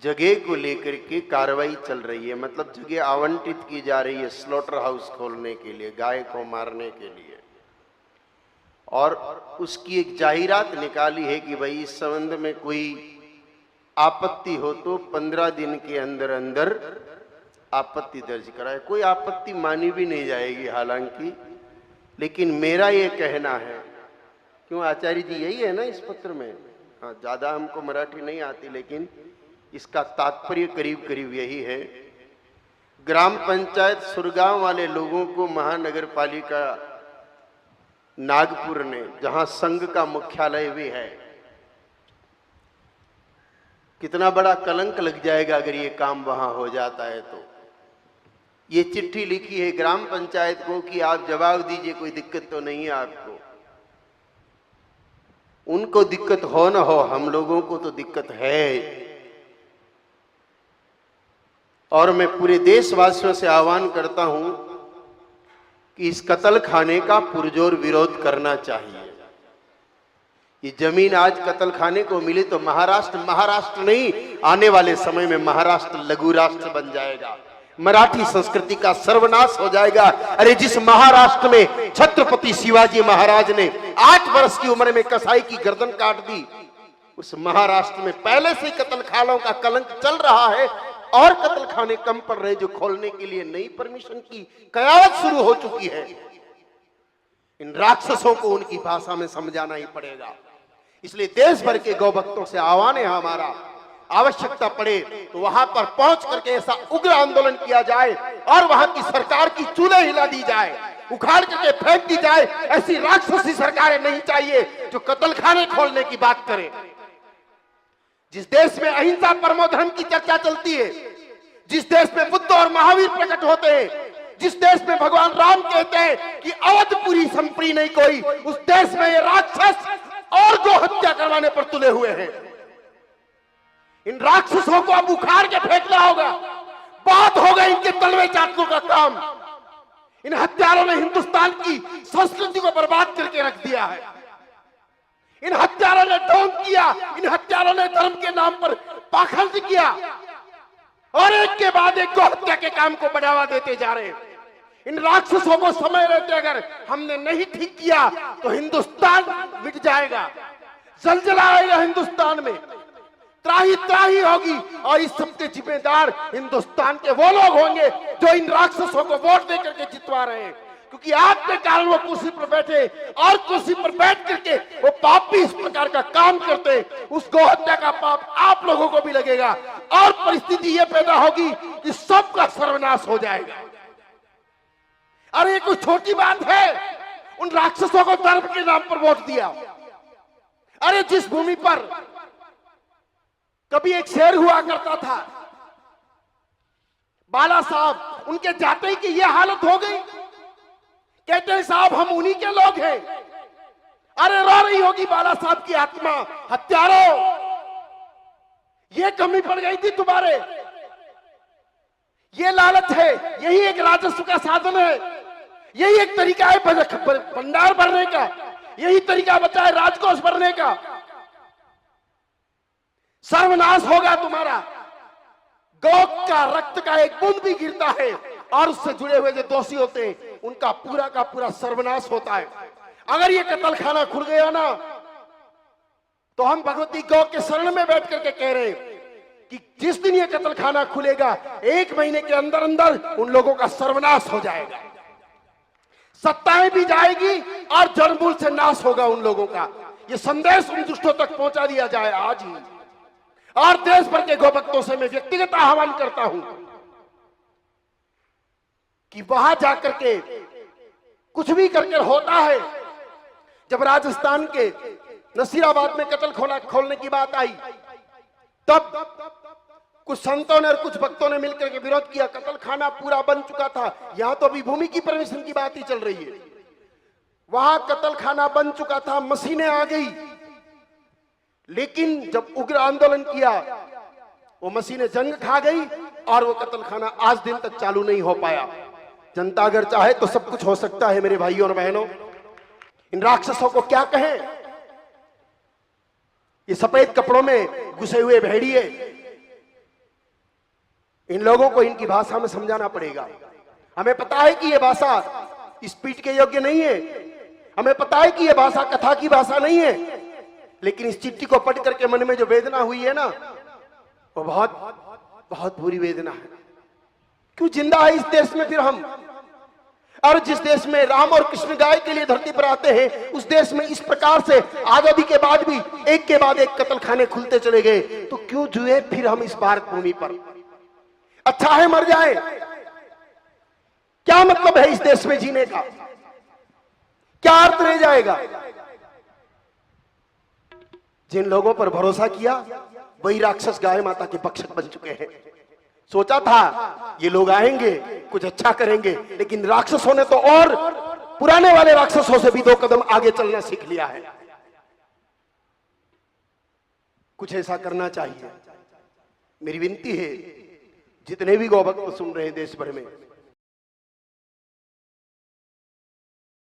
जगह को लेकर के कार्रवाई चल रही है, मतलब जगह आवंटित की जा रही है स्लॉटर हाउस खोलने के लिए, गाय को मारने के लिए। और उसकी एक जाहिरात निकाली है कि भाई इस संबंध में कोई आपत्ति हो तो 15 दिन के अंदर अंदर आपत्ति दर्ज कराए। कोई आपत्ति मानी भी नहीं जाएगी हालांकि, लेकिन मेरा ये कहना है, क्यों आचार्य जी यही है ना इस पत्र में? हाँ, ज़्यादा हमको मराठी नहीं आती, लेकिन इसका तात्पर्य करीब करीब यही है। ग्राम पंचायत सुरगांव वाले लोगों को महानगर पालिका नागपुर ने, जहां संघ का मुख्यालय भी है, कितना बड़ा कलंक लग जाएगा अगर ये काम वहां हो जाता है तो। ये चिट्ठी लिखी है ग्राम पंचायत को कि आप जवाब दीजिए, कोई दिक्कत तो नहीं है आपको। उनको दिक्कत हो ना हो, हम लोगों को तो दिक्कत है। और मैं पूरे देशवासियों से आह्वान करता हूं कि इस कत्ल खाने का पुरजोर विरोध करना चाहिए। ये जमीन आज कत्ल खाने को मिली तो महाराष्ट्र नहीं, आने वाले समय में महाराष्ट्र लघु राष्ट्र बन जाएगा, मराठी संस्कृति का सर्वनाश हो जाएगा। अरे जिस महाराष्ट्र में छत्रपति शिवाजी महाराज ने 8 वर्ष की उम्र में कसाई की गर्दन काट दी, उस महाराष्ट्र में पहले से कत्ल खानों का कलंक चल रहा है और कत्ल खाने कम पड़ रहे जो खोलने के लिए नई परमिशन की कयावत शुरू हो चुकी है। इन राक्षसों को उनकी भाषा में समझाना ही पड़ेगा। इसलिए देश भर के गौ भक्तों से आह्वान है हमारा, आवश्यकता पड़े तो वहां पर पहुंच करके ऐसा उग्र आंदोलन किया जाए और वहां की सरकार की चूल्हे हिला दी जाए, उखाड़ करके फेंक दी जाए। ऐसी राक्षसी सरकारें नहीं चाहिए जो कत्ल खाने खोलने की बात करे। जिस देश में अहिंसा परमो धर्म की चर्चा चलती है, जिस देश में बुद्ध और महावीर प्रकट होते हैं, जिस देश में भगवान राम कहते हैं कि अवधपुरी संप्री नहीं कोई, उस देश में ये राक्षस और गो हत्या करवाने पर तुले हुए हैं। इन राक्षसों को अब उखाड़ के फेंकना होगा। बहुत हो गए इनके तलवे चाटने का काम। इन हत्यारों ने हिंदुस्तान की संस्कृति को बर्बाद करके रख दिया है। इन हत्यारों ने ढोंग किया, इन हत्यारों ने धर्म के नाम पर पाखंड किया और एक के बाद एक गो हत्या के काम को बढ़ावा देते जा रहे हैं। इन राक्षसों को समय रहते अगर हमने नहीं ठीक किया तो हिंदुस्तान मिट जाएगा, जलजला आएगा हिंदुस्तान में, त्राही त्राही होगी। और इस सबके जिम्मेदार हिंदुस्तान के वो लोग होंगे जो इन राक्षसों को वोट देकर के जितवा रहे हैं, क्योंकि आपके कारण वो कुर्सी पर बैठे और कुर्सी पर बैठ करके वो पापी इस प्रकार का काम करते हैं। उस गौ हत्या का पाप आप लोगों को भी लगेगा और परिस्थिति ये पैदा होगी कि सबका सर्वनाश हो जाएगा। अरे ये कोई छोटी बात है? उन राक्षसों को धर्म के नाम पर वोट दिया। अरे जिस भूमि पर कभी एक शेर हुआ करता था, बाला साहब, उनके जाते ही की ये हालत हो गई। कहते हैं साहब हम उन्हीं के लोग हैं। अरे रो रही होगी बाला साहब की आत्मा। हत्यारों, ये कमी पड़ गई थी तुम्हारे। ये लालच है, यही एक राजस्व का साधन है, यही एक तरीका है भंडार भरने का, यही तरीका बचा है राजकोष भरने का। सर्वनाश होगा तुम्हारा। गौ का रक्त का एक बूंद भी गिरता है और उससे जुड़े हुए जो दोषी होते हैं उनका पूरा का पूरा सर्वनाश होता है। अगर ये कत्ल खाना खुल गया ना तो हम भगवती गौ के शरण में बैठ करके कह रहे हैं कि जिस दिन ये कत्ल खाना खुलेगा 1 महीने के अंदर अंदर उन लोगों का सर्वनाश हो जाएगा, सत्ताएं भी जाएगी और जड़मूल से नाश होगा उन लोगों का। ये संदेश उन दुष्टों तक पहुंचा दिया जाए आज ही। और देश भर के गोभक्तों से मैं व्यक्तिगत आह्वान करता हूं कि वहां जाकर के कुछ भी करके होता है। जब राजस्थान के नसीराबाद में कत्ल खोलने की बात आई तब कुछ संतों ने और कुछ भक्तों ने मिलकर के विरोध किया। कत्ल खाना पूरा बन चुका था, यहां तो अभी भूमि की परमिशन की बात ही चल रही है। वहां कत्ल खाना बन चुका था, मशीनें आ गई, लेकिन जब उग्र आंदोलन किया वो मशीनें जंग खा गई और वो कत्ल खाना आज दिन तक चालू नहीं हो पाया। जनता अगर चाहे तो सब कुछ हो सकता है मेरे भाइयों और बहनों। इन राक्षसों को क्या कहें? ये सफेद कपड़ों में घुसे हुए भेड़िए इन लोगों को इनकी भाषा में समझाना पड़ेगा। हमें पता है कि यह भाषा स्पीच के योग्य नहीं है, हमें पता है कि यह भाषा कथा की भाषा नहीं है, लेकिन इस चिट्ठी को पढ़ करके मन में जो वेदना हुई है ना, वो बहुत बहुत बुरी वेदना है। क्यों जिंदा है इस देश में फिर हम? और जिस देश में राम और कृष्ण गाय के लिए धरती पर आते हैं, उस देश में इस प्रकार से आजादी के बाद भी एक के बाद एक कत्ल खाने खुलते चले गए, तो क्यों जुए फिर हम इस भारत भूमि पर? अच्छा है मर जाए, क्या मतलब है इस देश में जीने का? क्या अर्थ रह जाएगा? जिन लोगों पर भरोसा किया वही राक्षस गाय माता के भक्षक बन चुके हैं। सोचा था ये लोग आएंगे कुछ अच्छा करेंगे, लेकिन राक्षसों ने तो और पुराने वाले राक्षसों से भी 2 कदम आगे चलना सीख लिया है। कुछ ऐसा करना चाहिए। मेरी विनती है, जितने भी गौभक्त सुन रहे हैं देश भर में,